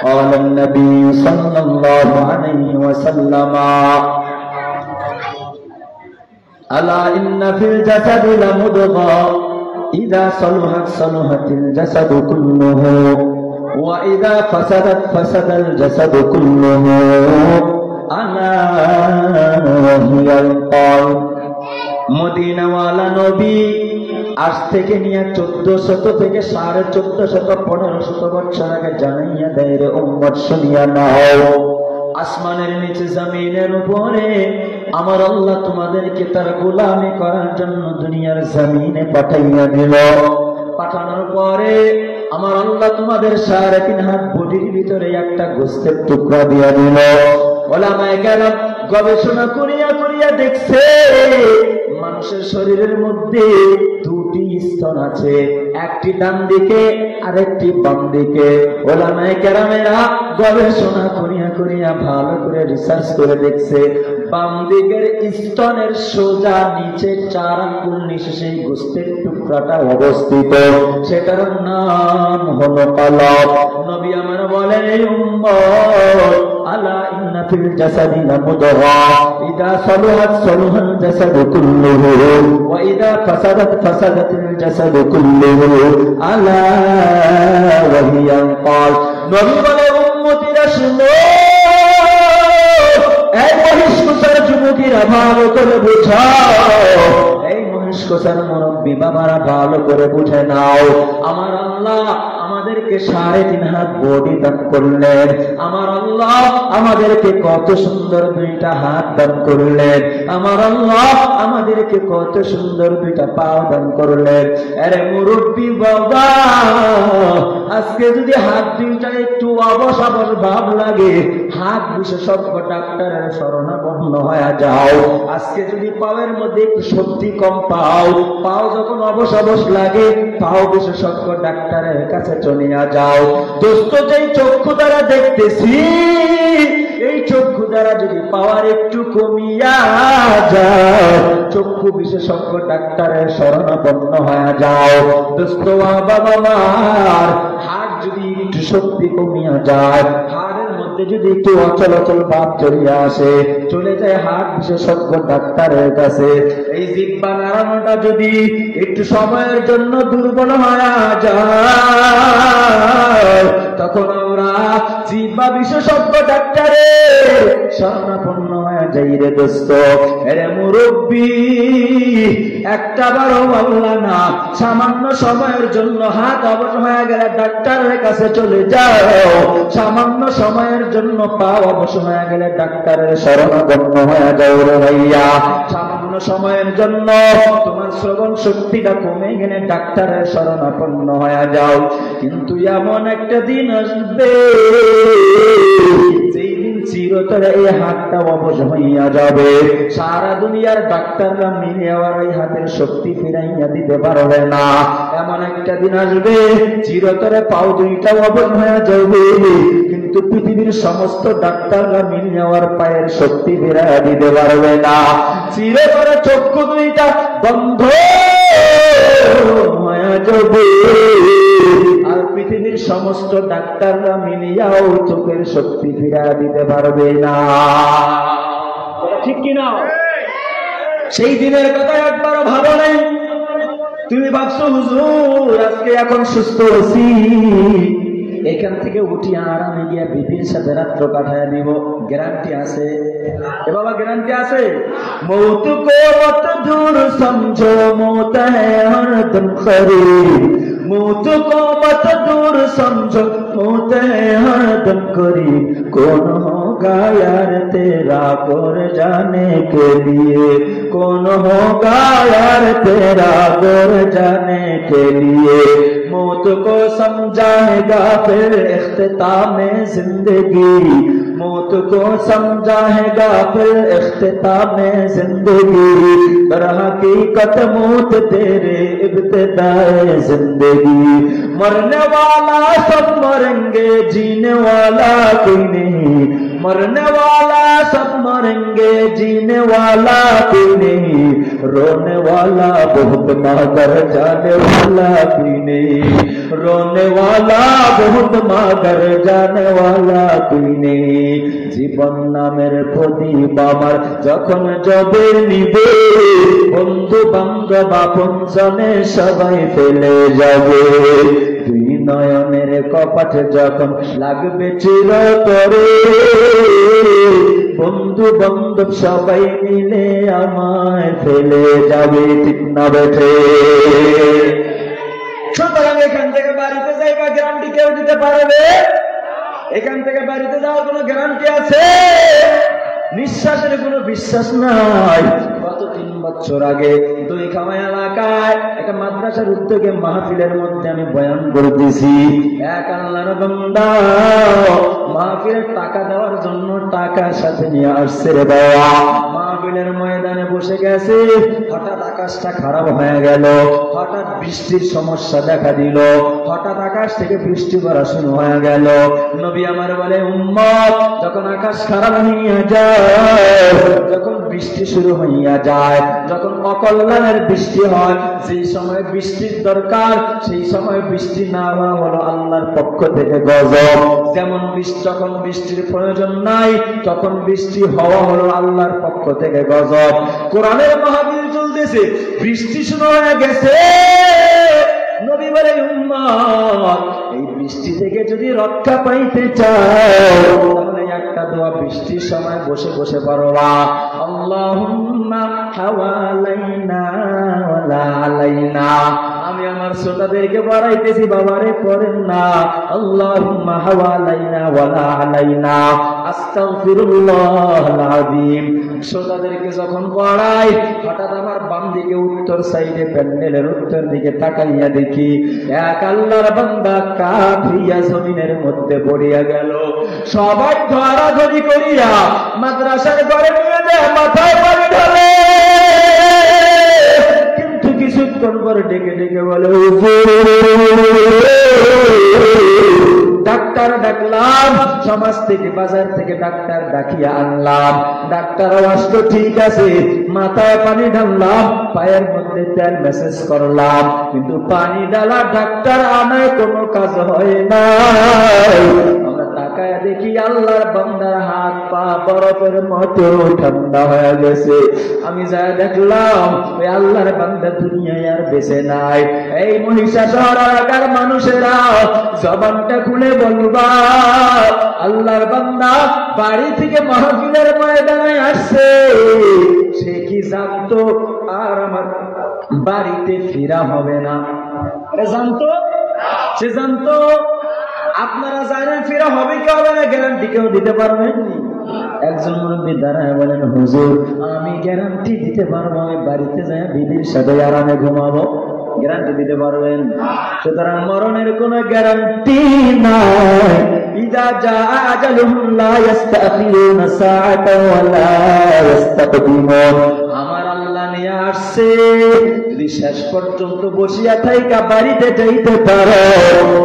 قال النبي صلى الله عليه وسلم ألا إن في الجسد لمضغة إذا صلحت صلحت الجسد كله وإذا فسدت فسد الجسد كله ألا هي القلب মদিনাওয়ালা নবী আজ থেকে নিয়ে 1400 থেকে 1450 1500 বছর আগে জানাইয়া দেয় রে উম্মত শুনিয়া নাও আসমানের নিচে জমিনের উপরে আমার আল্লাহ তোমাদেরকে তার গোলামি করার জন্য দুনিয়ার জমিনে পাঠাইয়া দিল। পাঠানোর পরে আমার আল্লাহ তোমাদের 3.5 হাত বডির ভিতরে একটা গোশতের টুকরা দিয়া দিল। ওলামায়ে কেরাম গবেষণা করিয়া করিয়া দেখছে মানুষের শরীরের মধ্যে দুটি স্তন আছে, একটি ডান দিকে আর একটি বাম দিকে। ওলামায়ে কেরামেরা গবেষণা করিয়া করিয়া ভালো করে রিসার্চ করে দেখছে বাম দিকের স্তনের সোজা নিচে 4 আঙ্গুল নিচে সেই গোশতের টুকরাটা অবস্থিত, সেটার নাম হলো কলব। নবী আমার বলেন এই উম্মত আলা ইন্না ফিল জাসাদি লামুদগা ইযা সালাহাত সালাহাল জাসাদু কুল্লুহু ওয়া ইযা ফাসাদাত ফাসাদাতিল জাসাদু কুল্লুহু আলা ওয়া হিয়াল কলব। নবী বলে উম্মতিরা শুনো, এই মহিষ্কসার যুবতীরা ভালো করে বুঝাও, এই মহিষ্কসার মুরব্বী বাবারা ভালো করে বুঝে নাও। আমার আল্লাহ আমাদেরকে 3.5 হাত বডি দান করলেন, আমার আল্লাহ আমাদেরকে কত সুন্দর 2টা হাত দান করলেন, আমার আল্লাহ আমাদেরকে কত সুন্দর 2টা পা দান করলেন। আরে মুরব্বী বাবা, আজকে যদি হাত 2টা একটু অবশ অবশ ভাব লাগে, হাত বিশেষজ্ঞ ডাক্তারের শরণাপন্ন হয়ে যাও। আজকে যদি পাওয়ের মধ্যে একটু শক্তি কম পাও, পাও যখন অবশ অবশ লাগে, পাও বিশেষজ্ঞ ডাক্তারের কাছে চলিয়া যাও। দোস্ত, যেই চক্ষু দ্বারা দেখতেছি, এই চক্ষু দ্বারা যদি পাওয়ার একটু কমিয়া যায়, চক্ষু বিশেষজ্ঞ ডাক্তারের শরণাপন্ন হয়ে যাও। দোস্ত বাবা আমার, হাত যদি একটু শক্তি কমিয়া যায়, হাড়ের মধ্যে যদি একটু অচল অচল ভাব চলিয়া আসে, চলে যায় হাত বিশেষজ্ঞ ডাক্তারের কাছে। এই জিহ্বা নাড়ানোটা যদি একটু সময়ের জন্য দুর্বল হয়ে যায়, তখন আমরা জিহ্বা বিশেষজ্ঞ ডাক্তারের শরণাপন্ন হয়ে যাই রে দোস্ত। এরে মুরব্বী, একটা বারও আল্লাহ না, সামান্য সময়ের জন্য হাত অবশ হয়ে গেলে ডাক্তারের কাছে চলে যাও, সামান্য সময়ের জন্য পা অবশ হয়ে গেলে ডাক্তারের শরণাপন্ন হয়ে যাও রে ভাইয়া। সামান্য সময়ের জন্য তোমার শ্রবণ শক্তিটা কমে গেলে ডাক্তারের শরণাপন্ন হয়ে যাও। কিন্তু এমন একটা দিন আসবে যেই দিন চিরতরে এই হাতটা অবশ হইয়া যাবে, সারা দুনিয়ার ডাক্তাররা মিলে আবার এই হাতের শক্তি ফিরাইয়া দিতে পারবে না। এমন একটা দিন আসবে চিরতরে পাও 2টা অবশ হয়ে যাবে, কিন্তু পৃথিবীর সমস্ত ডাক্তাররা মিলে আবার পায়ের শক্তি ফিরাইয়া দিতে পারবে না। চিরতরে চক্ষু 2টা বন্ধ হয়ে যাবে, আর পৃথিবীর সমস্ত ডাক্তাররা মিলিয়াও চোখের শক্তি ফিরিয়ে দিতে পারবে না। ঠিক কিনা? সেই দিনের কথা একবারও ভাবো নাই? তুমি ভাবছো হুজুর আজকে এখন সুস্থ আছি, এখান থেকে উঠিয়া আরামে গিয়া বিপির সাথে রাত্র কাটাইয়া দিব, গ্যারান্টি আছে? এ বাবা গ্যারান্টি আছে? মৌত কো মত দূর সমঝো, মৌত হ্যায় হরদম করিব, मौत को मत दूर समझो, मौत है हरदम करीब, कौन होगा यार तेरा गोर जाने के लिए, कौन होगा यार तेरा गोर जाने के लिए। मौत को समझाएगा फिर इख्तिताम जिंदगी, मौत को समझाएगा फिर इख्तिताम जिंदगी, दर हकीकत मौत तेरे इब्तिदाए जिंदगी। मरने वाला सब मरेंगे, जीने वाला कोई नहीं, मरने वाला सब मरेंगे, जीने वाला कोई नहीं, रोने वाला बहुत मगर जाने वाला कोई नहीं, रोने वाला बहुत मगर जाने वाला कोई नहीं জীবন নামের প্রদীপ আমার যখন জ্বলে নিবে বন্ধু বান্ধব আপনজনে সবাই ফেলে যাবে দুই নয়নের কপাট যখন লাগবে চিরতরে বন্ধু বান্ধব সবাই মিলে আমায় ফেলে যাবে ঠিক না বেঠে সুতরাং এখান থেকে বাড়িতে যাইবা গ্যারান্টি কেউ দিতে পারবে এখান থেকে বাড়িতে যাওয়ার কোনো গ্যারান্টি আছে নিঃশ্বাসের কোনো বিশ্বাস নাই গত 3 বছর আগে দুই খামাই এলাকায় একটা মাদ্রাসার উদ্যোগে মাহফিলের মধ্যে আমি বয়ান করতেছি এক আল্লাহর বান্দা মাহফিলের টাকা দেওয়ার জন্য টাকা সাথে নিয়ে আসছে রে বাবা মাহফিলের ময়দানে বসে গেছে হঠাৎ আকাশটা খারাপ হয়ে গেল হঠাৎ বৃষ্টির সমস্যা দেখা দিল হঠাৎ আকাশ থেকে বৃষ্টি পড়া শুরু হয়ে গেল নবী আমার বলে উম্মত যখন আকাশ খারাপ হইয়া যায় যখন বৃষ্টি শুরু হইয়া যায় যখন অকল্যাণের বৃষ্টি হয় সেই সময় বৃষ্টির দরকার সেই সময় বৃষ্টি না হওয়া হলো আল্লাহর পক্ষ থেকে গজব যেমন যখন বৃষ্টির প্রয়োজন নাই তখন বৃষ্টি হওয়া হলো আল্লাহর পক্ষ থেকে গজব কোরআনের মাহফিল চলতেছে বৃষ্টি শুরু হয়ে গেছে নবী বলে উম্মত এই বৃষ্টি থেকে যদি রক্ষা পাইতে চাও তাহলে একটা দোয়া বৃষ্টির সময় বসে বসে পড়বা আল্লাহুম্মা হাওয়ালাইনা ওয়ালা আলাইনা আমি আমার শ্রোতাদেরকে বাড়াইতেছি বাবারে পড়েন না আল্লাহুম্মা হাওয়ালাইনা ওয়ালা আলাইনা আস্তাগফিরুল্লাহল আযীম শ্রোতাদেরকে যখন পড়াই হঠাৎ আমার বাম দিকে উত্তর সাইডে প্যান্ডেলের উত্তর দিকে তাকাইয়া দেখি এক আল্লাহর বান্দা কাফিয়া জমিনের মধ্যে পড়িয়া গেল সবাই ধরাধরি করিয়া মাদ্রাসার ঘরে নিয়ে যায় মাথায় পানি ঢালে কিন্তু কিছুক্ষণ পরে ডেকে ডেকে বলে ডাক্তার ডাকলাম সমাজ থেকে বাজার থেকে ডাক্তার ডাকিয়া আনলাম ডাক্তার আসতো ঠিক আছে মাথায় পানি ঢাললাম পায়ের মধ্যে তেল মেসেজ করলাম কিন্তু পানি ঢালা ডাক্তার আনায় কোনো কাজ হয় না আমরা তাকায় দেখি আল্লাহর বান্দার হাত পা বরফের মতো ঠান্ডা হয়ে গেছে আমি যা দেখলাম ওই আল্লাহর বান্দা দুনিয়ায় আর বেঁচে নাই এই মহিষাসুর এলাকার মানুষেরা জবানটা খুলে বলবা আল্লাহর বান্দা বাড়ি থেকে মাহফিলের ময়দানে আসছে সে কি জানতো আর আমার বাড়িতে ফিরা হবে না জানতো সে জানতো আপনারা জানেন ফিরা হবে কি হবে না গ্যারান্টি কেউ দিতে পারবেন একজন মুরব্বী দাঁড়ায় বলেন হুজুর আমি গ্যারান্টি দিতে পারবো আমি বাড়িতে যাই বিবির সাথে আরামে ঘুমাবো গ্যারান্টি দিতে পারবেন সুতরাং মরণের কোনো গ্যারান্টি নাই ইদা জা আজালুহুম লা ইস্তাখিরুনা সাআতান ওয়া লা ইস্তাকদিমুন আমার আল্লাহ নিয়ে আসছে যদি শেষ পর্যন্ত বসিয়া থাইকা বাড়িতে যাইতে পারো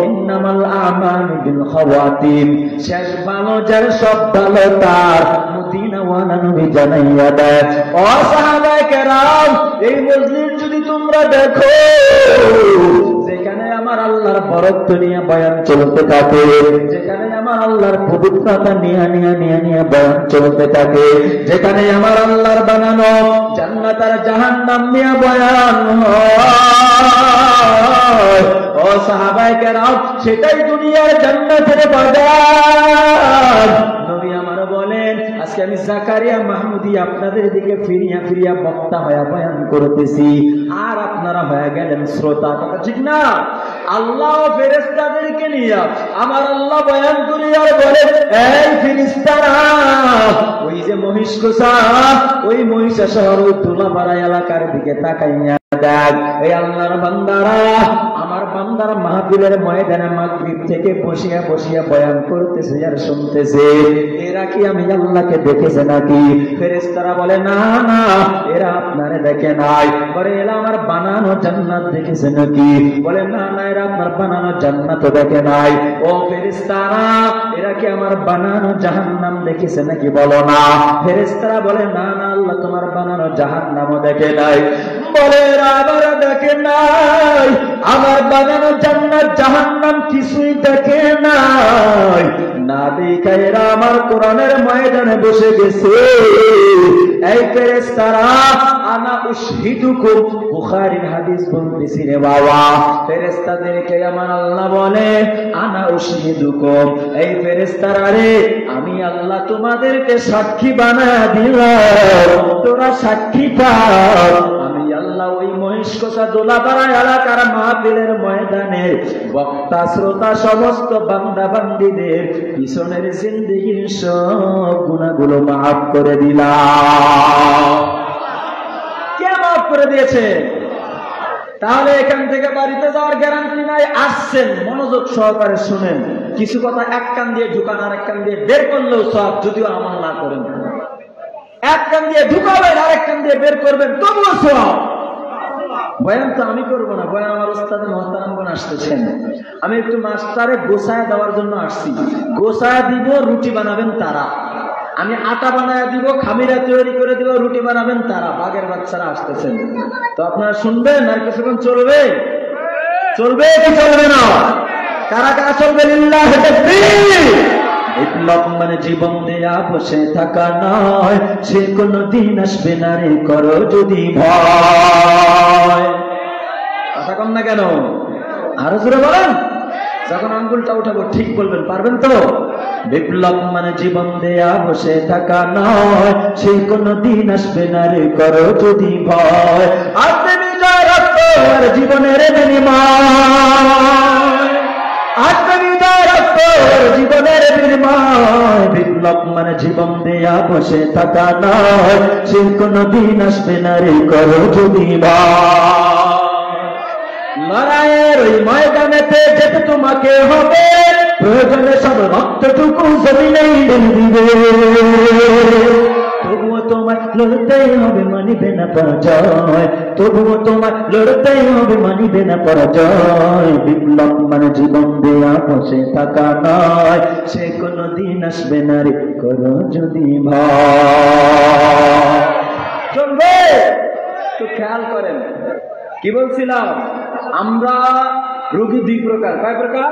ইন্নামাল আমালু বিল খাওয়াতিম শেষ ভালো যার সব ভালো তার মদিনা ওয়ালা নবী জানাইয়া দেয় ও সাহাবায়ে কেরাম এই মজলিস যদি তোমরা দেখো যেখানে আমার আল্লাহর বরকত নিয়ে বয়ান চলতে থাকে যেখানে আমার আল্লাহর পবিত্রতা নিয়ে বয়ান চলতে থাকে যেখানে আমার আল্লাহর বানানো জান্নাত আর জাহান্নাম নিয়ে বয়ান হয় ও সাহাবায়ে কেরাম সেটাই দুনিয়ার জান্নাতের বাজার নবী আমার বলেন আজকে আমি জাকারিয়া মাহমুদি আপনাদের দিকে ফিরিয়া ফিরিয়া বক্তা হয়ে বয়ান করতেছি আর আপনারা হয়ে গেলেন শ্রোতা কথা ঠিক না আল্লাহ ফেরেশতাদেরকে নিয়ে আমার আল্লাহ বয়ান করে আর বলে এই ফেরেশতারা ওই যে মহিষকুসা ওই মহিষাসুর তুলাপাড়া এলাকার দিকে তাকাইয়া দেখ এই আল্লাহর বান্দারা আমার বান্দারা মাহফিলের ময়দানে মাগরিব থেকে বসিয়া বসিয়া বয়ান করতেছে আর শুনতেছে এরা কি আমি আল্লাহকে দেখেছে নাকি ফেরেশতারা বলে না না এরা আপনারে দেখে নাই বলে এরা আমার বানানো জান্নাত দেখেছে নাকি বলে না না এরা আপনার বানানো জান্নাত দেখে নাই ও ফেরেশতারা এরা কি আমার বানানো জাহান্নাম দেখেছে নাকি বলো না ফেরেশতারা বলে না না আল্লাহ তোমার বানানো জাহান্নামও দেখে নাই বলে আবার দেখে নাই, আমার বানানো জান্নাত জাহান্নাম কিছুই দেখে নাই, না দেখাইরা আমার কোরআনের ময়দানে বসে গেছে। এই ফেরেশতারা আনা উশহিদুকুম, বুখারীর হাদিস বলতেছি রে বাবা, ফেরেশতাদেরকে আমার আল্লাহ বলে আনা উশহিদুকুম, এই ফেরেশতারা রে আমি আল্লাহ তোমাদেরকে সাক্ষী বানায়া দিলাম, তোরা সাক্ষী পাও। আমি আল্লাহ ওই মহিষকোষা দোলাপাড়া এলাকার মাহফিলের ময়দানে বক্তা শ্রোতা সমস্ত বান্দা বান্দীদের পিছনের জিন্দেগির সব গুনাহগুলো মাফ করে দিলাম। কে মাফ করে দিয়েছে? তাহলে এখান থেকে বাড়িতে যাওয়ার গ্যারান্টি নাই। আসছেন, মনোযোগ সহকারে শুনেন, কিছু কথা এক কান দিয়ে ঢুকান আর এক কান দিয়ে বের করলেও সব, যদিও আমল না করেন। এক কান দিয়ে ঢুকাবেন আর এক কান দিয়ে বের করবেন, তবুও সব। বয়ান তো আমি করবো না, বয়ান আমার ওস্তাদ মোহতারামগণ আসতেছেন। আমি একটু মাস্টারে গোছায় দেওয়ার জন্য আসছি। গোছায় দিব, রুটি বানাবেন তারা। আমি আটা বানায় দিব, খামিরা তৈরি করে দিব, রুটি বানাবেন তারা। বাঘের বাচ্চারা আসতেছেন, তো আপনারা শুনবেন আর কিছুক্ষণ চলবে? চলবে কি চলবে না? কারা কারা চলবে? লিল্লাহি তাকবীর। বিপ্লব মানে জীবন দেয়া বসে থাকা নয়, সে কোনদিন আসবে না রে করো যদি ভয়। কথা কম না কেন? আরো জোরে বলেন। যখন আঙ্গুলটা উঠাবো ঠিক বলবেন, পারবেন তো? বিপ্লব মানে জীবন দেয়া বসে থাকা নয়, সে কোনদিন আসবে না রে করো যদি ভয়। আপনি বিজয় রাখতো আর জীবনের বিনিময়, আপনি বিজয় রাখতো আর জীবনের বিনিময়। বিপ্লব মানে জীবন দেয়া বসে থাকা নয়, সে কোনদিন আসবে না রে করো যদি ভয়। লড়াইয়ের ওই ময়দানেতে যেতে তোমাকে হবে, প্রয়োজনে সব রক্তটুকু জমিনেই ঢেলে দিবে, তবুও তোমার লড়তেই হবে, মানিবে না পরাজয়, তবুও তোমার লড়তেই হবে, মানিবে না পরাজয়। বিপ্লব মানে জীবন দেয়া বসে থাকা নয়, সে কোনদিন আসবে না রে করো যদি ভয়। চলবে তো খেয়াল করেন। কি বলছিলাম? আমরা রোগী দুই প্রকার। কয় প্রকার?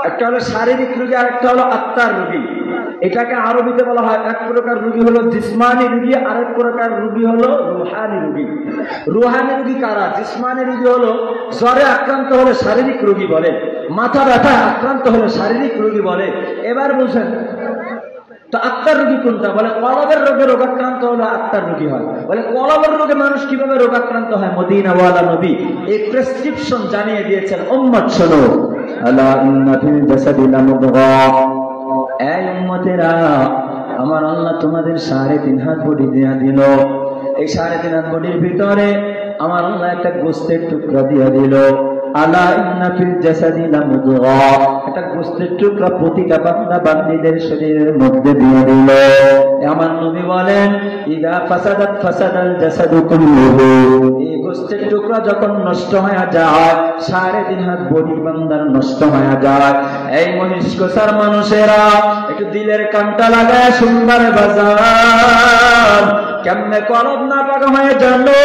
একটা হলো শারীরিক রোগী আর একটা হলো আত্মার রোগী। এটাকে আরবিতে বলা হয়, এক প্রকার রোগী হলো জিসমানি রোগী, আরেক প্রকার রোগী হলো রুহানি রোগী। রুহানি রোগী কারা? জিসমানি রোগী হলো জ্বরে আক্রান্ত হলে শারীরিক রোগী বলে, মাথা ব্যথা আক্রান্ত হলে শারীরিক রোগী বলে। এবার বুঝেন তো আত্মার রোগী কোনটা? বলে কলবের রোগে রোগাক্রান্ত হলে আত্মার রোগী হয়। বলে কলবের রোগে মানুষ কিভাবে রোগাক্রান্ত হয়? মদিনাওয়ালা নবী এই প্রেসক্রিপশন জানিয়ে দিয়েছেন। উম্মত শোনো, আলা ইন্না ফিল জাসাদি লামুদগা, এই উম্মতেরা আমার আল্লাহ তোমাদের 3.5 হাত বডি দিয়া দিল। এই 3.5 হাত বডির ভিতরে আমার আল্লাহ একটা গোশতের টুকরা দিয়া দিল। আলা ইন্না ফিল জাসাদি লামুদগা, একটা গোশতের টুকরা প্রতিটা বান্দা বান্দীদের শরীরের মধ্যে দিয়ে দিল। আমার নবী বলেন ইদা ফাসাদাত ফাসাদাল জাসাদু কুল্লুহু, এই গোশতের টুকরা যখন নষ্ট হয়ে যায়, 3.5 হাত বডি বান্দার নষ্ট হয়ে যায়। এই মহিষকোষার মানুষেরা একটু দিলের কানটা লাগায় শুনবার বাজার, কেমনে কলব না পাক হয়ে জানো।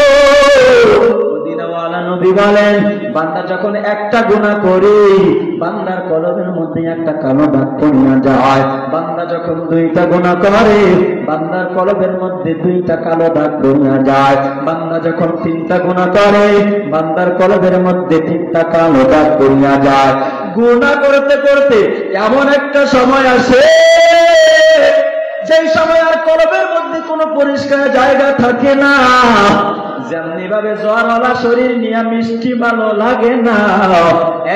মদিনাওয়ালা নবী বলেন বান্দা যখন একটা গুনাহ করে, বান্দার কলবের মধ্যে একটা কালো দাগ পড়িয়া যায়। বান্দা যখন 2টা গুনাহ করে, বান্দার কলবের মধ্যে 2টা কালো দাগ পড়িয়া যায়। বান্দা যখন 3টা গুনাহ করে, বান্দার কলবের মধ্যে 3টা কালো দাগ পড়িয়া যায়। গুনাহ করতে করতে এমন একটা সময় আসে, যেই সময় আর কলবের মধ্যে কোনো পরিষ্কার জায়গা থাকে না। যেমনি ভাবে জ্বরওয়ালা শরীর নিয়ে মিষ্টি ভালো লাগে না,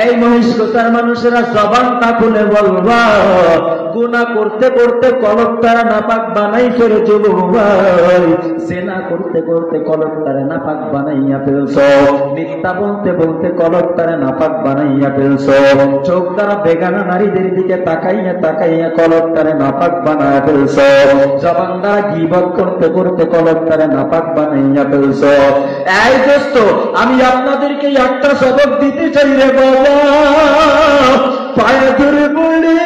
এই মহিষকোষার মানুষেরা জবানটা খুলে বলবা, গুনাহ করতে করতে কলবটারে নাপাক বানাই ফেলেছো ভাই, জেনা করতে করতে কলবটারে নাপাক বানাইয়া ফেলছো, মিথ্যা বলতে বলতে কলবটারে নাপাক বানাইয়া ফেলছো, চোখ দ্বারা বেগানা নারীদের দিকে তাকাইয়া তাকাইয়া কলবটারে নাপাক বানাইয়া ফেলছো, জবান দ্বারা গীবত করতে করতে কলবটারে নাপাক বানাইয়া ফেলছো। এই দোস্ত, আমি আপনাদেরকে একটা সবক দিতে চাই রে বাবা, পায়ে ধরে বলি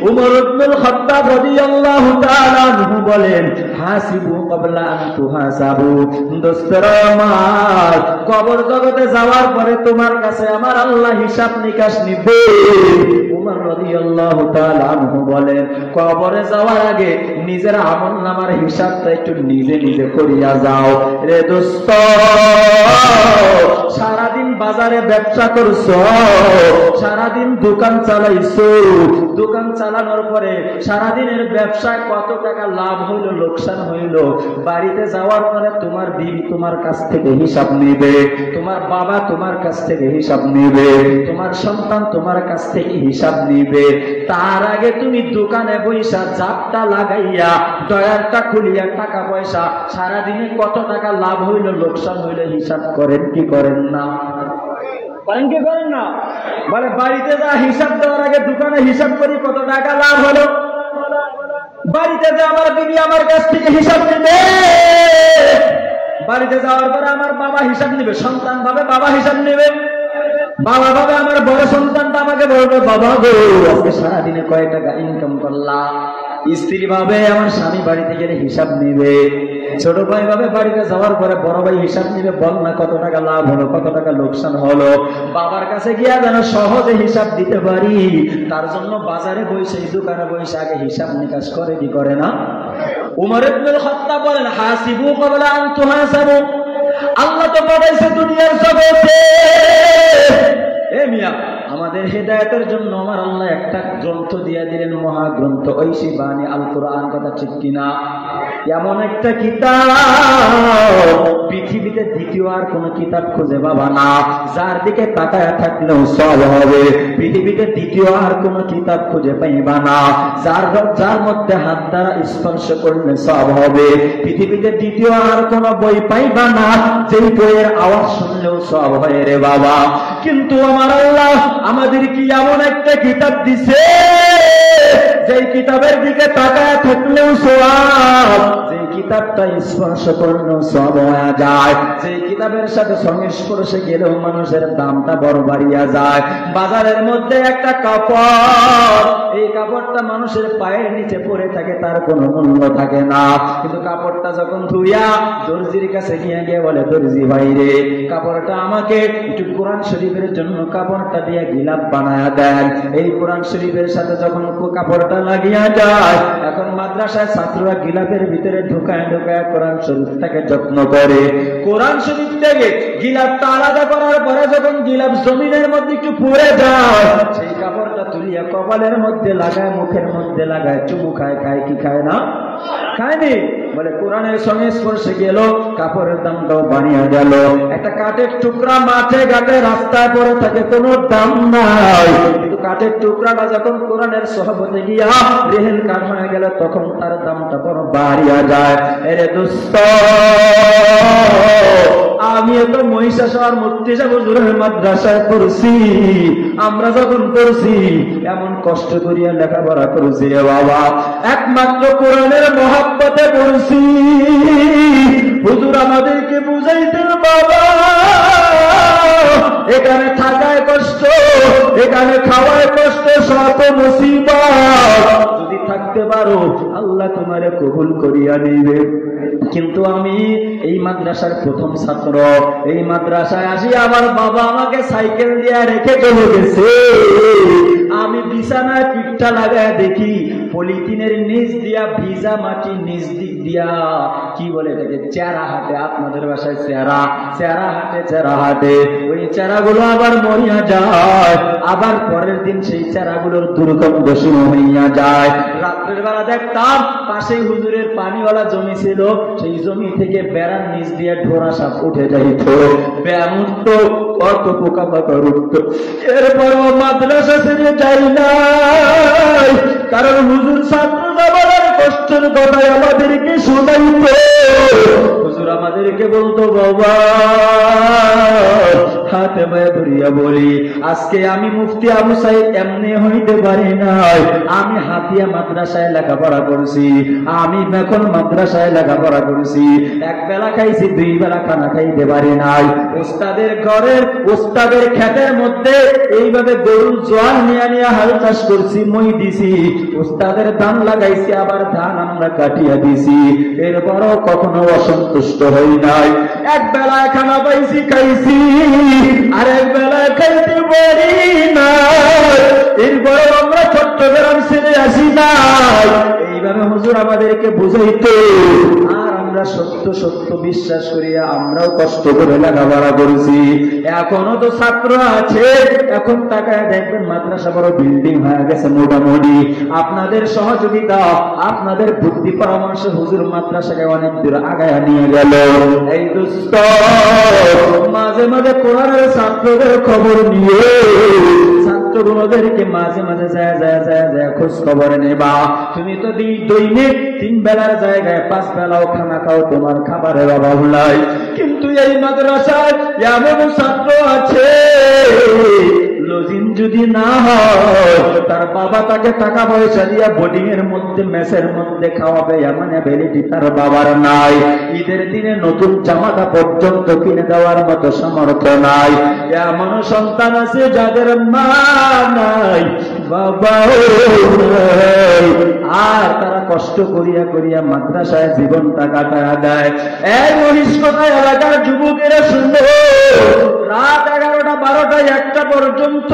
উমর ইবনুল খাত্তাব রাদিয়াল্লাহু তাআলা আনহু বলেন, হাসিবু ক্বাবলা আন তুহাসাবু। দোস্তরা আমার, কবর জগতে যাওয়ার পরে তোমার কাছে আমার আল্লাহ হিসাব নিকাশ নিবে। উমর রাদিয়াল্লাহু তাআলা আনহু বলেন, কবরে যাওয়ার আগে নিজের আমলনামার হিসাবটা একটু নিজে নিজে করিয়া যাও রে দোস্ত। সারাদিন বাজারে ব্যবসা করছো, সারাদিন দোকান চালাইছো, দোকান চালানোর পরে সারাদিনের ব্যবসায় কত টাকা লাভ হইল লোকসান হইল, বাড়িতে যাওয়ার পরে তোমার বিবি তোমার কাছ থেকে হিসাব নিবে, তোমার বাবা তোমার কাছ থেকে হিসাব নিবে, তোমার সন্তান তোমার কাছ থেকে হিসাব নিবে। তার আগে তুমি দোকানে বইসা জাপটা লাগাইয়া ডয়ারটা খুলিয়া টাকা পয়সা সারাদিনে কত টাকা লাভ হইল লোকসান হইল হিসাব করেন কি করেন না? করেন কি করেন না? বলে বাড়িতে যা হিসাব দেওয়ার আগে দোকানে হিসাব করি কত টাকা লাভ হলো। বাড়িতে যা আমার বিবি আমার কাছ থেকে হিসাব নেবে, বাড়িতে যাওয়ার পরে আমার বাবা হিসাব নেবে, সন্তান ভাবে বাবা হিসাব নেবে, বাবা ভাবে আমার বড় সন্তানটা আমাকে বলবে, বাবা গো আজকে সারাদিনে কয় টাকা ইনকাম করলাম। স্ত্রী ভাবে আমার স্বামী বাড়িতে গেলে হিসাব নিবে, ছোট ভাই ভাবে বাড়িতে যাওয়ার পরে বড় ভাই হিসাব নিবে, বল না কত টাকা লাভ হলো কত টাকা লোকসান হলো। বাবার কাছে গিয়া যেন সহজে হিসাব দিতে পারি তার জন্য বাজারে বসে দোকানে বসে আগে হিসাব নিকাশ করে কি করে না? উমর ইবনুল খাত্তাব বলেন, হাসিবু ক্বাবলা আন তুহাসাবু। আল্লাহ তো পাঠাইছে দুনিয়ার জগতে, এ মিয়া আমাদের হেদায়েতের জন্য আমার আল্লাহ একটা গ্রন্থ দিয়ে দিলেন, মহাগ্রন্থ ঐশী বাণী আল কোরআন। কথা ঠিক কিনা? এমন একটা কিতাব পৃথিবীতে দ্বিতীয় আর কোন কিতাব খুঁজে পাবা না, যার দিকে তাকায় থাকলেও সব হবে। পৃথিবীতে দ্বিতীয় আর কোন কিতাব খুঁজে পাইবা না, যার মধ্যে হাত দ্বারা স্পর্শ করলে সব হবে। পৃথিবীতে দ্বিতীয় আর কোন বই পাইবা না, যেই বইয়ের আওয়াজ শুনলেও সব হয় রে বাবা। কিন্তু আমার আল্লাহ আমাদের কি এমন একটা কিতাব দিছে, যেই কিতাবের দিকে তাকায় থাকলেও সওয়াব, যেই কিতাবটা স্পর্শ করলেও সওয়াব হয়ে যায়, যেই কিতাবের সাথে সংস্পর্শে গেলেও মানুষের দামটা বড় বাড়িয়া যায়। বাজারের মধ্যে একটা কাপড়, এই কাপড়টা মানুষের পায়ের নিচে পড়ে থাকে, তার কোনো মূল্য থাকে না। কিন্তু কাপড়টা যখন ধুইয়া দর্জির কাছে গিয়ে বলে, দর্জি ভাই রে কাপড়টা আমাকে একটু কোরআন শরীফের জন্য কাপড়টা দিয়ে গিলাপ বানায়া দেন। এই কোরআন শরীফের সাথে যখন কাপড়টা লাগিয়া যায়, এখন মাদ্রাসায় ছাত্ররা গিলাপের ভিতরে ঢুকায় ঢুকায় কোরআন শরীফটাকে যত্ন করে। কোরআন শরীফ থেকে গিলাপটা আলাদা করার পরে যখন গিলাপ জমিনের মধ্যে একটু পড়ে যায়, সেই কাপড়টা তুলিয়া কপালের মধ্যে লাগায়, মুখের মধ্যে লাগায়, চুমু খায়। খায় কি খায় না? খায়নি। বলে কোরআনের সঙ্গে স্পর্শে গেল, কাপড়ের দামটাও বানিয়ে গেল। একটা কাঠের টুকরা মাঠে ঘাটে রাস্তায় পড়ে থাকে, কোনো দাম নাই, কিন্তু কাঠের টুকরাটা যখন কোরআনের সহবতে গিয়া রেহেল কাঠ হয়ে গেল, তখন তার দামটা বড় বাড়িয়া যায়। এরে দোস্ত, আমি তো মহিষাসর মুফতি সাহেব হুজুরের মাদ্রাসায় পড়ছি। আমরা যখন পড়ছি এমন কষ্ট করিয়া লেখাপড়া করেছি রে বাবা, একমাত্র কোরআনের মহব্বতে পড়ছি। হুজুর আমাদেরকে বুঝাইতেন, বাবা এখানে থাকায় কষ্ট, এখানে খাওয়ায় কষ্ট, সব মুসিবত, যদি থাকতে পারো আল্লাহ তোমারে কবুল করিয়া নিবে। কিন্তু আমি এই মাদ্রাসার প্রথম ছাত্র, এই মাদ্রাসায় আসি আমার বাবা আমাকে সাইকেল দিয়া রেখে চলে গেছে। আমি বিছানায় পিঠটা লাগায় দেখি পলিথিনের নিচ দিয়া ভিজা মাটি, নিচ দিক দিয়া কি বলে এটাকে চেরা হাটে, আপনাদের বাসায় চেরা, চেরা হাটে, চেরা হাটে। ওই চেরাগুলো আবার মরিয়া যায়, আবার পরের দিন সেই চেরাগুলোর দুর্গন্ধ শুরু হইয়া যায়। রাত্রের বেলা দেখতাম পাশেই হুজুরের পানিওয়ালা জমি ছিল, সেই জমি থেকে বেড়ার নিচ দিয়ে ঢোরা সাপ উঠে যাইত, ব্যায়াম উঠত, কত পোকা পাকা উঠত। এরপরও মাদ্রাসা ছেড়ে যাই নাই, কারণ হুজুর ছাত্র যাবার কষ্টের কথায় আমাদেরকে শোনাইত। হুজুর আমাদেরকে বলতো, বাবা হাতে পায়ে ধরি দিয়া বলি, আজকে আমি মুফতি আবু সাইদ এমনি হইতে পারি নাই। আমি হাতিয়া মাদ্রাসায় লেখাপড়া করেছি, আমি এখন মাদ্রাসায় লেখাপড়া করেছি, এক বেলা খাইছি, দুই বেলা খানা খাইতে পারি নাই। ওস্তাদের ঘরের ওস্তাদের ক্ষেতের মধ্যে এইভাবে গরুর জোয়ান নিয়ে নিয়ে হাল চাষ করছি, মই দিছি, ওস্তাদের ধান লাগাইছি, আবার ধান আমরা কাটিয়া দিছি, এরপরও কখনো অসন্তুষ্ট হই নাই। এক বেলায় খানা পাইছি, খাইছি, আর এক বেলায় খাইতে পারি না, এরপরও আমরা চট্টগ্রাম ছেড়ে আসি নাই। এইভাবে হুজুর আমাদেরকে বুঝাইতে, আর আমরা সত্য সত্য বিশ্বাস করিয়া আমরাও কষ্ট করে লেখাপড়া করেছি। এখনো তো ছাত্র আছে, এখন তাকায় দেখবেন মাদ্রাসা বড় বিল্ডিং হয়ে গেছে মোটামুটি। আপনাদের সহযোগিতা, আপনাদের বুদ্ধি পরামর্শ হুজুর মাদ্রাসাকে অনেক দূর আগায় নিয়ে গেল। এই দোস্ত, মাঝে মাঝে কোরআনের ছাত্রদের খবর নিয়ে ছাত্রগুলোদেরকে মাঝে মাঝে যায় যায় যায় যায় খোঁজ খবর নেবা। তুমি তো দৈনিক 3 বেলার জায়গায় 5 বেলাও খানা খাও, তোমার খাবারের অভাব নাই। কিন্তু এই মাদ্রাসায় এমন ছাত্র আছে, লজিন যদি না হয়, তার বাবা তাকে টাকা পয়সা দিয়া বোর্ডিং এর মধ্যে মেসের মধ্যে খাওয়াবে, এমন অ্যাবিলিটি তার বাবার নাই। ঈদের দিনে নতুন জামাটা পর্যন্ত কিনে দেওয়ার মতো সামর্থ্য নাই। এমন সন্তান আছে যাদের মা নাই, বাবাও নাই, আর তারা কষ্ট করিয়া করিয়া মাদ্রাসায় জীবনটা কাটায়া দেয়। এই মহিষ্কতা এলাকার যুবকেরা শুনো, রাত 11টা 12টা 1টা পর্যন্ত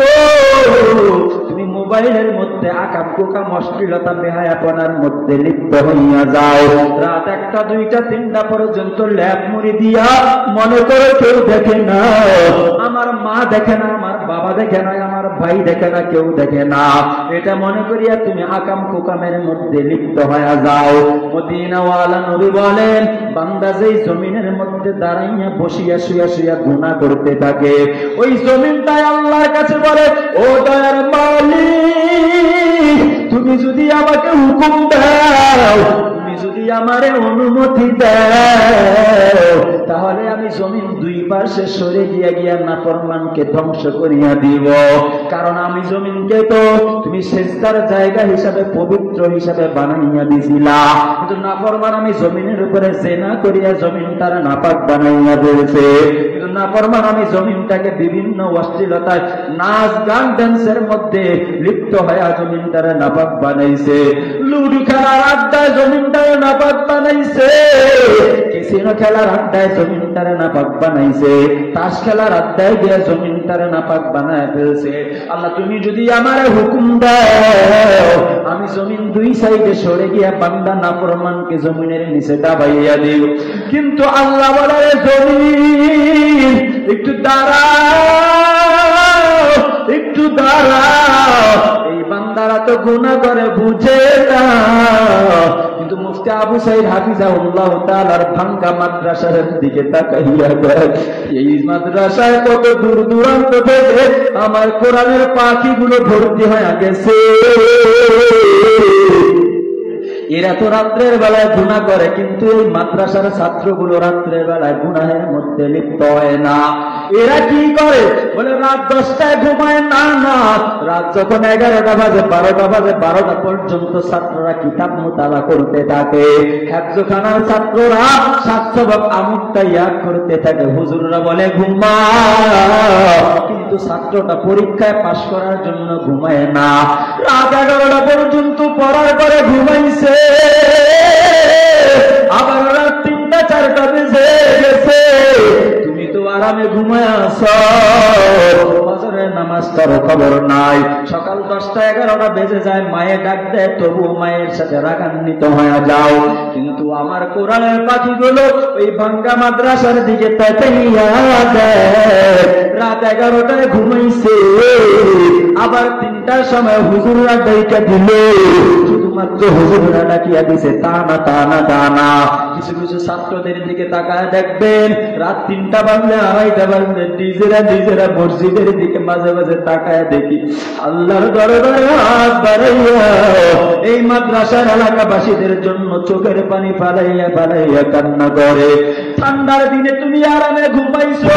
তুমি মোবাইলের মধ্যে আকাম কুকাম অশ্লীলতা বেহায়াপনার মধ্যে লিপ্ত হইয়া যাও। রাত 1টা 2টা 3টা পর্যন্ত ল্যাপ মুড়ি দিয়া মনে করে কেউ দেখে না, আমার মা দেখে না, আমার বাবা দেখে না, আমার ভাই দেখে না, কেউ দেখে না, এটা মনে করিয়া তুমি আকাম কুকামের মধ্যে লিপ্ত হইয়া যাও। মদিনাওয়ালা নবী বলেন, বান্দা যেই জমিনের মধ্যে দাঁড়াইয়া বসিয়া শুয়া শুয়া গুনাহ করতে থাকে, ওই জমিনটাই আল্লাহর কাছে বলে, ও দয়ার মালিক, তুমি যদি আমাকে হুকুম দাও, তুমি যদি আমারে অনুমতি দাও, তাহলে আমি জমিন 2 পাশে সরে গিয়া গিয়া নাফরমানকে ধ্বংস করিয়া দিব। কারণ আমি জমিনকে তো তুমি সেজদার জায়গা হিসাবে, পবিত্র হিসাবে বানাইয়া দিছিলা, কিন্তু নাফরমান আমি জমিনের উপরে জেনা করিয়া জমিনটার নাপাক বানাইয়া দিয়েছে। কিন্তু নাফরমান আমি জমিনটাকে বিভিন্ন অশ্লীলতায়, নাচ গান ড্যান্সের মধ্যে লিপ্ত হয়ে জমিনটারে নাপাক বানাইছে। লুডু খেলার আড্ডায় জমিনটারে নাপাক বানাইছে, ক্যাসিনো খেলার আড্ডায় জমিনটারে নাপাক বানাইছে, তাস খেলার আড্ডায় গিয়ে জমিনটারে নাপাক বানায় ফেলছে। আল্লাহ তুমি যদি আমারে হুকুম দাও, আমি জমিন 2 সাইডে সরে গিয়া বান্দা নাফরমানকে জমিনের নিচে দাবাইয়া দিও। কিন্তু আল্লাহ বলে, জমিন একটু দাঁড়াও, একটু দাঁড়াও, এই বান্দারা তো গুনাহ করে বুঝে না। কিন্তু মুফতি আবু সাইদ হাফিজাহুল্লাহ তাআলার ভাঙ্গা মাদ্রাসার দিকে তাকাইয়া দেখ, এই মাদ্রাসায় কত দূর দূরান্ত থেকে আমার কোরআনের পাখিগুলো ভর্তি হয়ে গেছে। এরা তো রাত্রের বেলায় গুনাহ করে, কিন্তু এই মাদ্রাসার ছাত্রগুলো রাত্রের বেলায় গুনাহের মধ্যে লিপ্ত হয় না। এরা কি করে বলে, রাত 10টায় ঘুমায় না, না, রাত যখন 11টা বাজে 12টা বাজে 12টা পর্যন্ত ছাত্ররা কিতাব মুতালা করতে থাকে। হেফজখানার ছাত্ররা 700 আমুকটা ইয়াদ করতে থাকে। হুজুররা বলে ঘুমা, কিন্তু ছাত্রটা পরীক্ষায় পাশ করার জন্য ঘুমায় না। রাত 11টা পর্যন্ত পড়ার পরে ঘুমাইছে, আবার রাত 3টা 4টা বেজে গেছে, তুমি তো আরামে ঘুমায় আছো, ফজরের নামাজটার খবর নাই। সকাল 10টা 11টা বেজে যায়, মায়ে ডাক দেয়, তবুও মায়ের সাথে রাগান্বিত হয়ে যাও। কিন্তু আমার কোরআনের পাখিগুলো ওই ভাঙ্গা মাদ্রাসার দিকে তাকাইয়া দেয়, রাত 11টায় ঘুমাইছে, আবার 3টার সময় হুজুররা ডাইকা দিল। শুধুমাত্র হুজুররা ডাকিয়া দিছে তা না, তা না, তা না। কিছু কিছু ছাত্রদের দিকে তাকায় দেখবেন, রাত 3টা বাজলে 2:30 বাজলে নিজেরা মসজিদের দিকে মাঝে মাঝে তাকায় দেখি, আল্লাহর দরবারে হাত বাড়াইয়া এই মাদ্রাসার এলাকাবাসীদের জন্য চোখের পানি ফালাইয়া ফালাইয়া কান্না করে। ঠান্ডার দিনে তুমি আরামে ঘুমাইছো,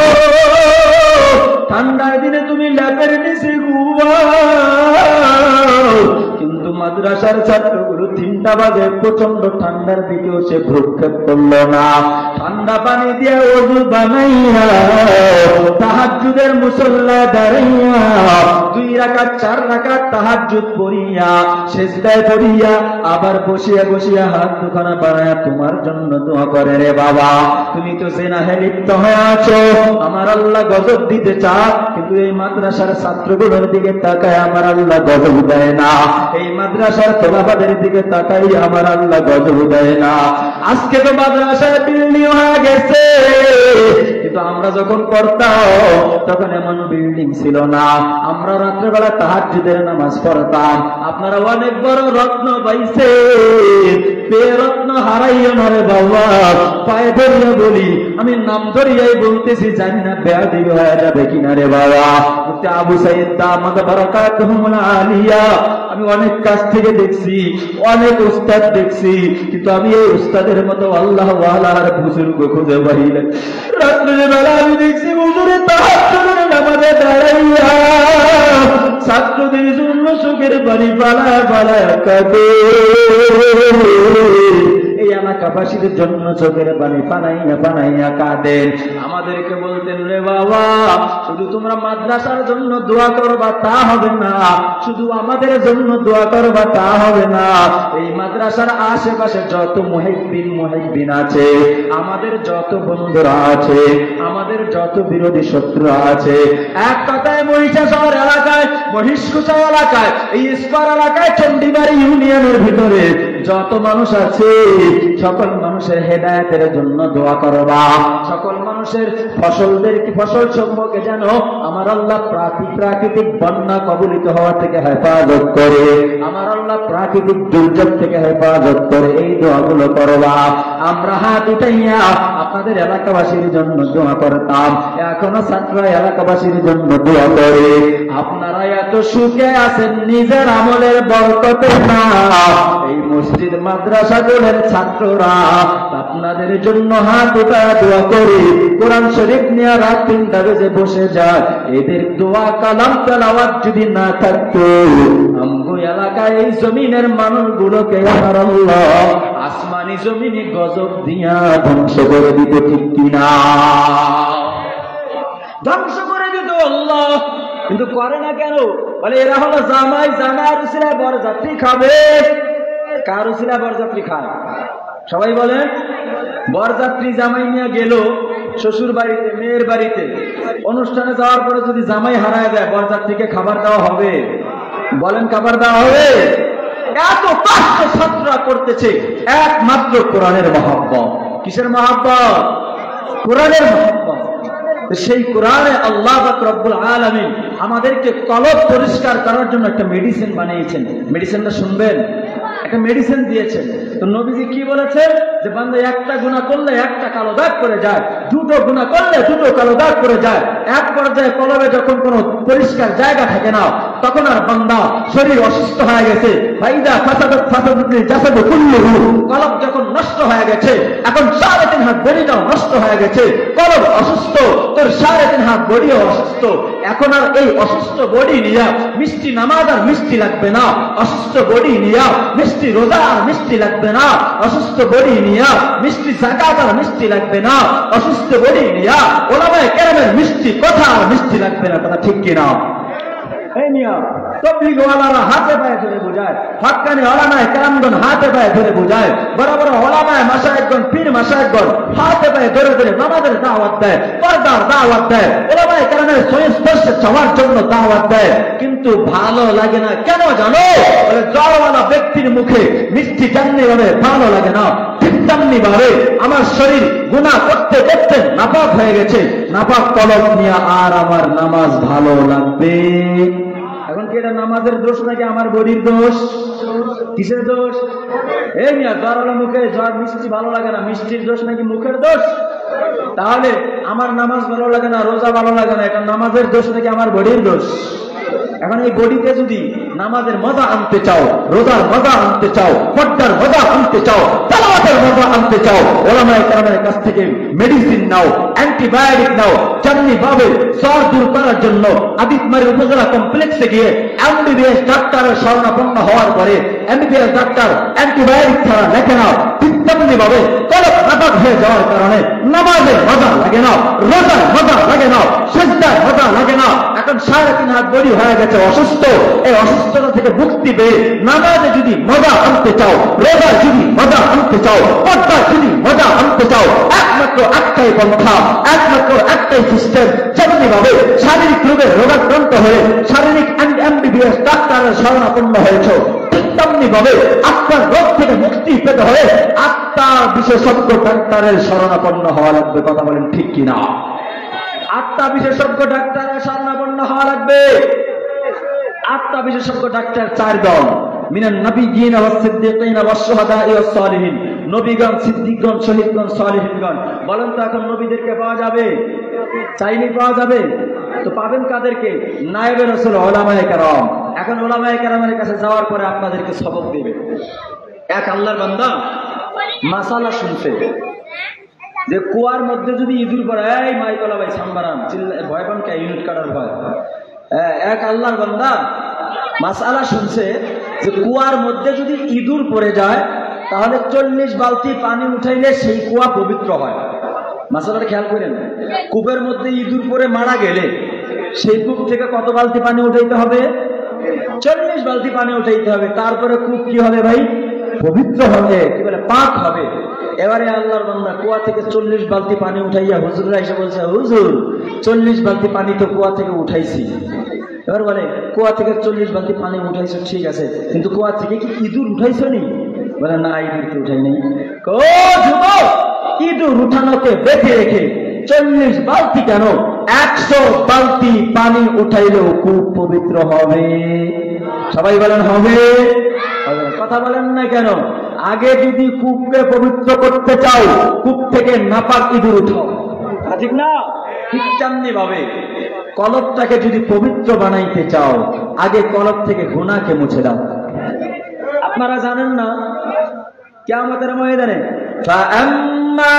ঠান্ডার দিনে তুমি ল্যাপের নিচে ঘুমাও, কিন্তু মাদ্রাসার ছাত্রগুলো 3টা বাজে প্রচন্ড ঠান্ডার দিকেও সে ভ্রুক্ষেপ করলো না। ঠান্ডা পানি দিয়ে ওযু বানাইয়া তাহাজ্জুদের মুসল্লা দাঁড়াইয়া 2 রাকাত 4 রাকাত তাহাজ্জুদ পড়িয়া সিজদায় পড়িয়া আবার বসিয়া বসিয়া হাত দুখানা বাড়ায়া তোমার জন্য দোয়া করে। রে বাবা, তুমি তো জিনাহে লিপ্ত হয়ে আছো, আমার আল্লাহ গজব দিতে চায়, কিন্তু এই মাদ্রাসার ছাত্রগুলোর দিকে তাকায় আমার আল্লাহ গজব দেয় না, এই মাদ্রাসার তোলাবাদের দিকে তাকাই আমার আল্লাহ গজব দেয় না। আজকে তো মাদ্রাসায় বিল্ডিং হয়ে গেছে, কিন্তু আমরা যখন পড়তাম তখন এমন বিল্ডিং ছিল না। আমরা রাত্রেবেলা তাহাজ্জুদের নামাজ পড়তাম। আপনারা অনেক বড় রত্ন পাইছে, রত্ন হারাইও না রে বাবা। পায়ে ধরিয়া বলি, আমি নাম ধরিয়াই বলতেছি, জানি না বেয়াদবি হয়ে যাবে কিনা রে বাবা। আবু সাইদ দামাত বারাকাতুহুল আলিয়া আমি অনেক কাছ থেকে দেখছি, অনেক উস্তাদ দেখছি, কিন্তু আমি এই উস্তাদের মতো আল্লাহ ওয়ালার বুজুর্গ খুঁজে পাই না। রাত্রিবেলা আমি দেখছি হুজুরে তাহাজ্জুদের নামাজে দাঁড়াইয়া ছাত্রদের জন্য চোখের পানি পালায় পালায় কাঁদে। এই এলাকাবাসীদের জন্য চোখের পানি পানাইয়া পানাইয়া কাঁদেন। আমাদেরকে বলতেন, রে বাবা, শুধু তোমরা মাদ্রাসার জন্য দোয়া করবা তা হবে না, শুধু আমাদের জন্য দোয়া করবা তা হবে না, এই মাদ্রাসার আশেপাশে যত মুহিব্বিন আছে, আমাদের যত বন্ধুরা আছে, আমাদের যত বিরোধী শত্রু আছে, এক কথায় মহিষাশহর এলাকায়, মহিষকুচা এলাকায়, এই ইস্পার এলাকায়, চণ্ডীবাড়ি ইউনিয়নের ভিতরে যত মানুষ আছে, সকল মানুষের হেদায়েতের জন্য দোয়া করবা। সকল মানুষের ফসল সমূহকে যেন আমার আল্লাহ প্রাকৃতিক বন্যা কবলিত হওয়া থেকে হেফাজত করে, আমার আল্লাহ প্রাকৃতিক দুর্যোগ থেকে হেফাজত করে, এই দোয়াগুলো করবা। আমরা হাত উঠাইয়া আপনাদের এলাকাবাসীর জন্য দোয়া করতাম, এখনো ছাত্র এলাকাবাসীর জন্য দোয়া করে। আপনারা এত সুখে আছেন নিজের আমলের বরকতে না, এই মসজিদ মাদ্রাসাগুলোর ছাত্ররা আপনাদের জন্য হাত উঠায় দোয়া করে, কোরআন শরীফ নিয়ে রাত 3টা বেজে বসে যায়। এদের দোয়া কালাম তেলাওয়াত যদি না থাকতো, আমগো এলাকায় এই জমিনের মানুষগুলোকে আমার আল্লাহ আসমানি জমিনে গজব দিয়া ধ্বংস করে দিত, ঠিক কিনা? ধ্বংস করে দিত আল্লাহ, কিন্তু করে না কেন? বলে এরা হলো জামাই, জামাইয়ের উসিলায় বরযাত্রী খাবে। কার উসিলায় বরযাত্রী খায়? সবাই বলেন। বরযাত্রী জামাই নিয়ে গেল শ্বশুর বাড়িতে, মেয়ের বাড়িতে, অনুষ্ঠানে যাওয়ার পরে যদি জামাই হারায় যায়, বরযাত্রীকে খাবার দেওয়া হবে? বলেন, খাবার দেওয়া হবে? এত কষ্ট ছাত্ররা করতেছে একমাত্র কোরআনের মহব্বত। কিসের মহব্বত? কোরআনের মহব্বত। সেই কোরআনে আল্লাহ পাক রব্বুল আলামিন আমাদেরকে কলব পরিষ্কার করার জন্য একটা মেডিসিন বানিয়েছেন। মেডিসিনটা শুনবেন, একটা মেডিসিন দিয়েছেন। তো নবীজি কি বলেছেন? যে বান্দা একটা গুনাহ করলে একটা কালো দাগ করে যায়, দুটো গুনাহ করলে দুটো কালো দাগ করে যায়। এক পর্যায়ে কলবে যখন কোনো পরিষ্কার জায়গা থাকে না, তখন আর বান্দা শরীর অসুস্থ হয়ে গেছে। ফাইদা ফাসাদাত ফাসাদাতুল জাসাদু কুল্লুহু, কলব যখন নষ্ট হয়ে গেছে, এখন 3.5 হাত বডিটাও নষ্ট হয়ে গেছে, কলব অসুস্থ, তোর 3.5 হাত বডিও অসুস্থ। এখন আর এই অসুস্থ বডি নিয়া মিষ্টি নামাজ আর মিষ্টি লাগবে না, অসুস্থ বডি নিয়া মিষ্টি রোজা আর মিষ্টি লাগবে না, অসুস্থ বডি নিয়া মিষ্টি যাকাত আর মিষ্টি লাগবে না, অসুস্থ বডি নিয়া ওলামায়ে কেরামের মিষ্টি কথা আর মিষ্টি লাগবে না। কথা ঠিক কিনা? এই মিয়া তবলিগ ওয়ালারা হাতে পায়ে ধরে বোঝায়, হক্কানি ওলামায়ে কেরামগণ হাতে পায়ে ধরে বোঝায়, বড় বড় ওলামায়ে মাশায়েখগণ, পীর মাশায়েখগণ হাতে পায়ে ধরে ধরে নামাজের দাওয়াত দেয়, পর্দার দাওয়াত দেয়, ওলামায়ে কেরামের সংস্পর্শে যাওয়ার জন্য দাওয়াত দেয়। কিন্তু ভালো লাগে না কেন জানো? বলে জ্বরওয়ালা ব্যক্তির মুখে মিষ্টি তেমনি ভাবে ভালো লাগে না, ঠিক তেমনি ভাবে আমার শরীর গুনাহ করতে করতে নাপাক হয়ে গেছে, নাপাক কলব নিয়ে আর আমার নামাজ ভালো লাগবে? এখন কি এটা নামাজের দোষ নাকি আমার বডির দোষ? কিসের দোষ? এই মিয়া জ্বরওয়ালা মুখে জ্বর মিষ্টি ভালো লাগে না, মিষ্টির দোষ নাকি মুখের দোষ? তাহলে আমার নামাজ ভালো লাগে না, রোজা ভালো লাগে না, এটা নামাজের দোষ নাকি আমার বডির দোষ? এখন এই বডিতে যদি নামাজের মজা আনতে চাও, রোজার মজা আনতে চাও, পর্দার মজা আনতে চাও, তেলাওয়াতের মজা আনতে চাও, ওলামায়ে কেরামের কাছ থেকে মেডিসিন নাও, অ্যান্টিবায়োটিক নাও। যেমনি ভাবে জ্বর দূর করার জন্য আদিতমারি উপজেলা কমপ্লেক্সে গিয়ে এমবিবিএস ডাক্তারের শরণাপন্ন হওয়ার পরে এমবিবিএস ডাক্তার অ্যান্টিবায়োটিক ছাড়া লেখে না, ঠিক তেমনি ভাবে কলব নাপাক হয়ে যাওয়ার কারণে নামাজের মজা লাগে না, রোজার মজা লাগে না, সিজদার মজা লাগে না। এখন 3.5 হাত বডি হয়ে গেছে অসুস্থ। এই অসুস্থতা থেকে মুক্তি পেয়ে নামাজে যদি মজা আনতে চাও, রোজা যদি মজা আনতে চাও, পর্দা যদি মজা আনতে চাও, একমাত্র একটাই পন্থা, একমাত্র একটাই সিস্টেম। যেমনি ভাবে শারীরিক রোগে রোগাক্রান্ত হয়ে শারীরিক এমবিবিএস ডাক্তারের শরণাপন্ন হয়েছ, তেমনি ভাবে আত্মার রোগ থেকে মুক্তি পেতে হলে আত্মার বিশেষজ্ঞ ডাক্তারের শরণাপন্ন হওয়া লাগবে। কথা বলেন ঠিক কিনা? আত্মা বিশেষজ্ঞ ডাক্তারের শরণাপন্ন হওয়া লাগবে। আত্মা বিশেষজ্ঞ ডাক্তার 4 দল, মিনান নবিয়্যিন ওয়াস সিদ্দীকিন ওয়াস শুহাদা'i ওয়াস সালিহিন। নবীগণ, সিদ্দিকগণ, শহীদগণ, সালিহিনগণ। বলেন তো এখন নবীদেরকে পাওয়া যাবে? চাইলে পাওয়া যাবে? তো পাবেন কাদেরকে? নায়েবে রাসূল উলামায়ে কেরাম। এখন উলামায়ে কেরামের কাছে যাওয়ার পরে আপনাদেরকে সবক দেবে। এক আল্লাহর বান্দা মাসালা শুনছে যে কুয়ার মধ্যে যদি ইঁদুর পড়ে, এই মাইকলা ভাই সাম্বারান ভয় পান কে? ইউনিট কাটার ভয়। এক আল্লাহর বান্দা মাসালা শুনছে যে কুয়ার মধ্যে যদি ইঁদুর পড়ে যায় তাহলে 40 বালতি পানি উঠাইলে সেই কুয়া পবিত্র হয়। মাসালাটা খেয়াল করেন। কূপের মধ্যে ইঁদুর পড়ে মারা গেলে সেই কূপ থেকে কত বালতি পানি উঠাইতে হবে? 40 বালতি পানি উঠাইতে হবে। তারপরে কূপ কি হবে ভাই? পবিত্র হবে, কি বলে পাক হবে। এবারে আল্লাহর বান্দা কুয়া থেকে 40 বালতি পানি উঠাইয়া হুজুররা এসে বলছে, হুজুর 40 বালতি পানি তো কুয়া থেকে উঠাইছি। এবার বলে কুয়া থেকে 40 বালতি পানি উঠাইছো ঠিক আছে, কিন্তু কুয়া থেকে কি ইঁদুর উঠাইছো নি? বলে না, ইঁদুর তো উঠাই নাই। ও যুবক, ইঁদুর উঠানোকে বেঁধে রেখে 40 বালতি কেন, 100 বালতি পানি উঠাইলেও কূপ পবিত্র হবে। সবাই বলেন হবে? কথা বলেন না কেন? আগে যদি কূপকে পবিত্র করতে চাও, কূপ থেকে নাপাক ইঁদুর উঠাও, ঠিক না? ঠিক তেমনি ভাবে কলবটাকে যদি পবিত্র বানাইতে চাও, আগে কলব থেকে গুনাহকে মুছে দাও। আপনারা জানেন না কিয়ামতের ময়দানে فَأَمَّا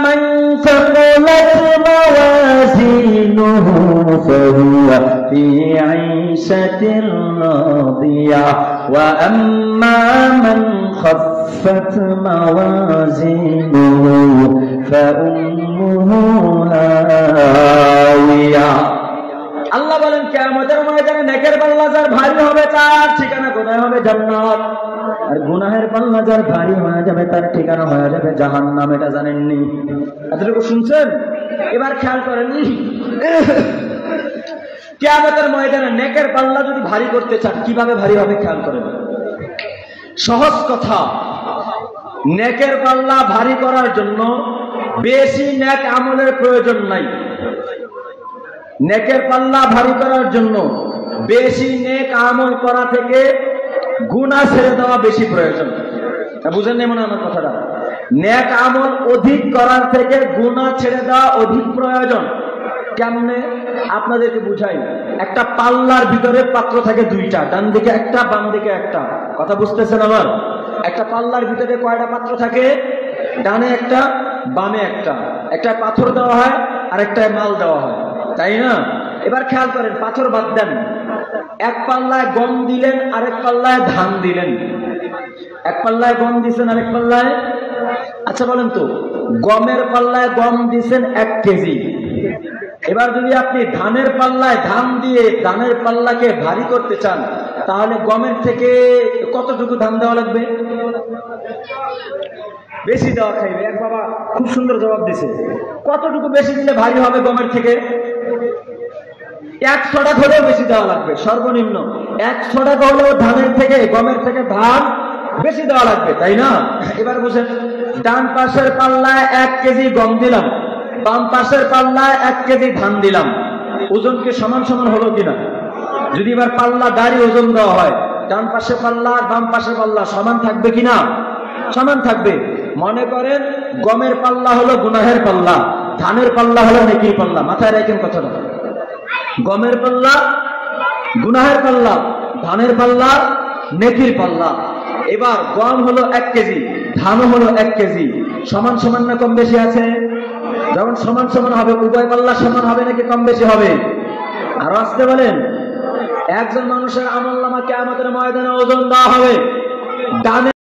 مَنْ ثَقُلَتْ مَوَازِينُهُ فَهُوَ فِي عِيشَةٍ رَاضِيَةٍ وَأَمَّا مَنْ خَفَّتْ مَوَازِينُهُ فَأُمُّهُ هَاوِيَةٌ। আল্লাহ বলেন কিয়ামতের ময়দানে নেকের পাল্লা যার ভারী হবে তার ঠিকানা কোথায় হবে? জান্নাত। আর গুনাহের পাল্লা যার ভারী হয়ে যাবে তার ঠিকানা হয়ে যাবে জাহান্নাম। এটা জানেননি? এতটুকু শুনছেন? এবার খেয়াল করেন, কিয়ামতের ময়দানে নেকের পাল্লা যদি ভারী করতে চান কিভাবে ভারী হবে খেয়াল করেন। সহজ কথা, নেকের পাল্লা ভারী করার জন্য বেশি নেক আমলের প্রয়োজন নাই। নেকের পাল্লা ভারী করার জন্য বেশি নেক আমল করা থেকে গুনাহ ছেড়ে দেওয়া বেশি প্রয়োজন। বুঝেন না মনে আমার কথাটা? নেক আমল অধিক করার থেকে গুনাহ ছেড়ে দেওয়া অধিক প্রয়োজন। কেমনে আপনাদেরকে বুঝাই। একটা পাল্লার ভিতরে পাত্র থাকে 2টা, ডান দিকে একটা, বাম দিকে একটা। কথা বুঝতেছেন আমার? একটা পাল্লার ভিতরে কয়টা পাত্র থাকে? ডানে একটা, বামে একটা। একটা পাথর দেওয়া হয় আর একটা মাল দেওয়া হয়, তাই না? এবার খেয়াল করেন, পাথর বাদ দেন, এক পাল্লায় গম দিলেন, আরেক পাল্লায় ধান দিলেন। এক পাল্লায় গম দিছেন, আরেক পাল্লায়, আচ্ছা বলেন তো, গমের পাল্লায় গম দিছেন 1 কেজি। এবার যদি আপনি ধানের পাল্লায় ধান দিয়ে ধানের পাল্লাকে ভারী করতে চান তাহলে গমের থেকে কতটুকু ধান দেওয়া লাগবে? বেশি দেওয়া খাইবে। এক বাবা খুব সুন্দর জবাব দিছে, কতটুকু বেশি দিলে ভারী হবে গমের থেকে? 100 টাকা হলেও বেশি দেওয়া লাগবে, সর্বনিম্ন 100 টাকা হলেও ধানের থেকে, গমের থেকে ধান বেশি দেওয়া লাগবে, তাই না? এবার বুঝেন, ডান পাশের পাল্লায় 1 কেজি গম দিলাম, বাম পাশের পাল্লায় 1 কেজি ধান দিলাম, ওজন কি সমান সমান হলো কিনা? যদি এবার পাল্লা দাঁড়ি ওজন দেওয়া হয়, ডান পাশে পাল্লা আর বাম পাশে পাল্লা সমান থাকবে কিনা? সমান থাকবে। মনে করেন গমের পাল্লা হলো গুনাহের পাল্লা, ধানের পাল্লা হলো নেকির পাল্লা। মাথায় রাখেন কথাটা। গমের পাল্লা গুনাহের পাল্লা, ধানের পাল্লা, নেকির পাল্লা। এবার গম হলো 1 কেজি, ধানও হলো 1 কেজি, সমান সমান না কম বেশি আছে? যখন সমান সমান হবে উভয় পাল্লা সমান হবে নাকি কম বেশি হবে? আরো আসতে বলেন। একজন মানুষের আমলনামা কিয়ামতের ময়দানে ওজন দেওয়া হবে। ডানে